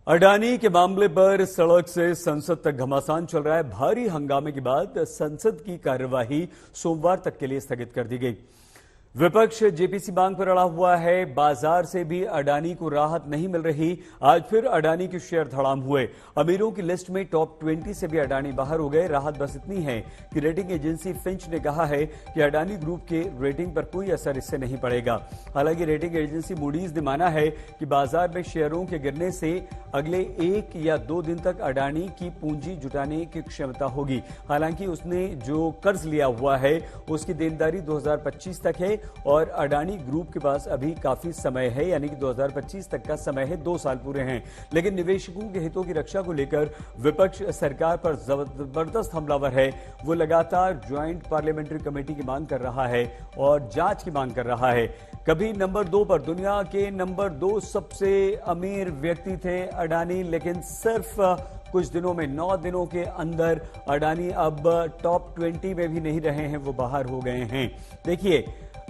अडानी के मामले पर सड़क से संसद तक घमासान चल रहा है। भारी हंगामे के बाद संसद की कार्यवाही सोमवार तक के लिए स्थगित कर दी गई। विपक्ष जेपीसी मांग पर अड़ा हुआ है। बाजार से भी अडानी को राहत नहीं मिल रही। आज फिर अडानी के शेयर धड़ाम हुए। अमीरों की लिस्ट में टॉप 20 से भी अडानी बाहर हो गए। राहत बस इतनी है कि रेटिंग एजेंसी फिंच ने कहा है कि अडानी ग्रुप के रेटिंग पर कोई असर इससे नहीं पड़ेगा। हालांकि रेटिंग एजेंसी मूडीज ने माना है कि बाजार में शेयरों के गिरने से अगले 1 या 2 दिन तक अडानी की पूंजी जुटाने की क्षमता होगी। हालांकि उसने जो कर्ज लिया हुआ है उसकी देनदारी 2025 तक है और अडानी ग्रुप के पास अभी काफी समय है, यानी कि 2025 तक का समय है। 2 साल पूरे हैं। लेकिन निवेशकों के हितों की रक्षा को लेकर विपक्ष सरकार पर जबरदस्त हमलावर है। वो लगातार ज्वाइंट पार्लियामेंट्री कमेटी की मांग कर रहा है और जांच की मांग कर रहा है। कभी नंबर 2 पर दुनिया के नंबर 2 सबसे अमीर व्यक्ति थे अडानी, लेकिन सिर्फ कुछ दिनों में 9 दिनों के अंदर अडानी अब टॉप 20 में भी नहीं रहे हैं, वो बाहर हो गए हैं। देखिए,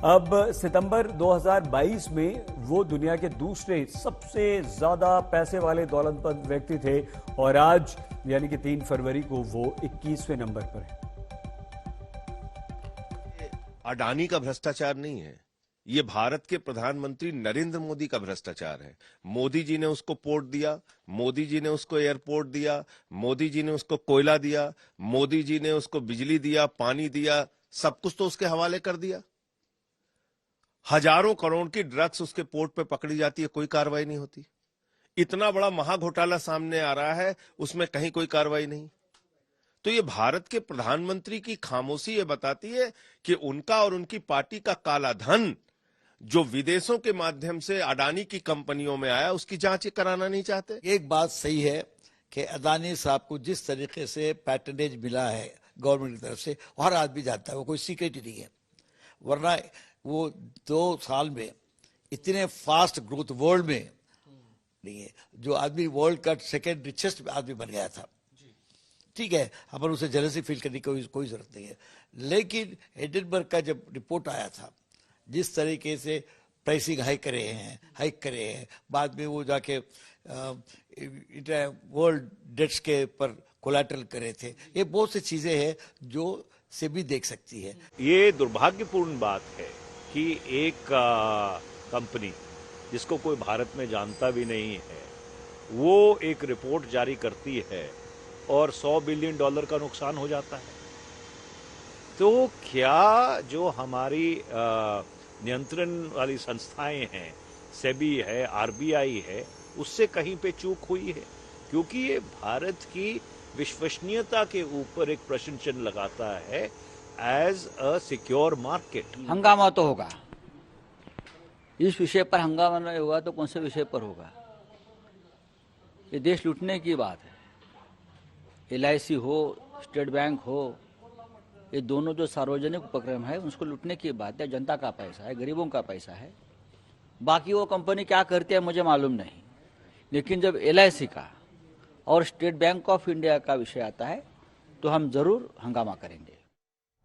अब सितंबर 2022 में वो दुनिया के दूसरे सबसे ज्यादा पैसे वाले दौलतमंद व्यक्ति थे और आज यानी कि 3 फरवरी को वो 21वें नंबर पर है। अडानी का भ्रष्टाचार नहीं है, ये भारत के प्रधानमंत्री नरेंद्र मोदी का भ्रष्टाचार है। मोदी जी ने उसको पोर्ट दिया, मोदी जी ने उसको एयरपोर्ट दिया, मोदी जी ने उसको कोयला दिया, मोदी जी ने उसको बिजली दिया, पानी दिया, सब कुछ तो उसके हवाले कर दिया। हजारों करोड़ की ड्रग्स उसके पोर्ट पे पकड़ी जाती है, कोई कार्रवाई नहीं होती। इतना बड़ा महाघोटाला सामने आ रहा है, उसमें कहीं कोई कार्रवाई नहीं। तो ये भारत के प्रधानमंत्री की खामोशी ये बताती है कि उनका और उनकी पार्टी का काला धन जो विदेशों के माध्यम से अडानी की कंपनियों में आया, उसकी जांच कराना नहीं चाहते। एक बात सही है कि अडानी साहब को जिस तरीके से पैटर्नेज मिला है गवर्नमेंट की तरफ से, हर आदमी जानता है, वो कोई सीक्रेट ही नहीं है। वरना वो 2 साल में इतने फास्ट ग्रोथ वर्ल्ड में नहीं है। जो आदमी वर्ल्ड का सेकेंड रिचेस्ट आदमी बन गया था, ठीक है, अपन उसे जेलसी फील करने की कोई जरूरत नहीं है। लेकिन एडिनबर्ग का जब रिपोर्ट आया था, जिस तरीके से प्राइसिंग हाइक करे हैं, बाद में वो जाके वर्ल्ड डेट्स के पर कोलैटरल करे थे, ये बहुत सी चीजें हैं जो से भी देख सकती है। ये दुर्भाग्यपूर्ण बात है कि एक कंपनी जिसको कोई भारत में जानता भी नहीं है, वो एक रिपोर्ट जारी करती है और $100 बिलियन का नुकसान हो जाता है। तो क्या जो हमारी नियंत्रण वाली संस्थाएं हैं, सेबी है, आरबीआई है, उससे कहीं पे चूक हुई है? क्योंकि ये भारत की विश्वसनीयता के ऊपर एक प्रश्न चिन्ह लगाता है एज अ सिक्योर मार्केट। हंगामा तो होगा, इस विषय पर हंगामा नहीं होगा तो कौन से विषय पर होगा? ये देश लूटने की बात है। LIC हो, स्टेट बैंक हो, ये दोनों जो सार्वजनिक उपक्रम है उसको लूटने की बात है। जनता का पैसा है, गरीबों का पैसा है। बाकी वो कंपनी क्या करती है मुझे मालूम नहीं, लेकिन जब LIC का और स्टेट बैंक ऑफ इंडिया का विषय आता है तो हम जरूर हंगामा करेंगे।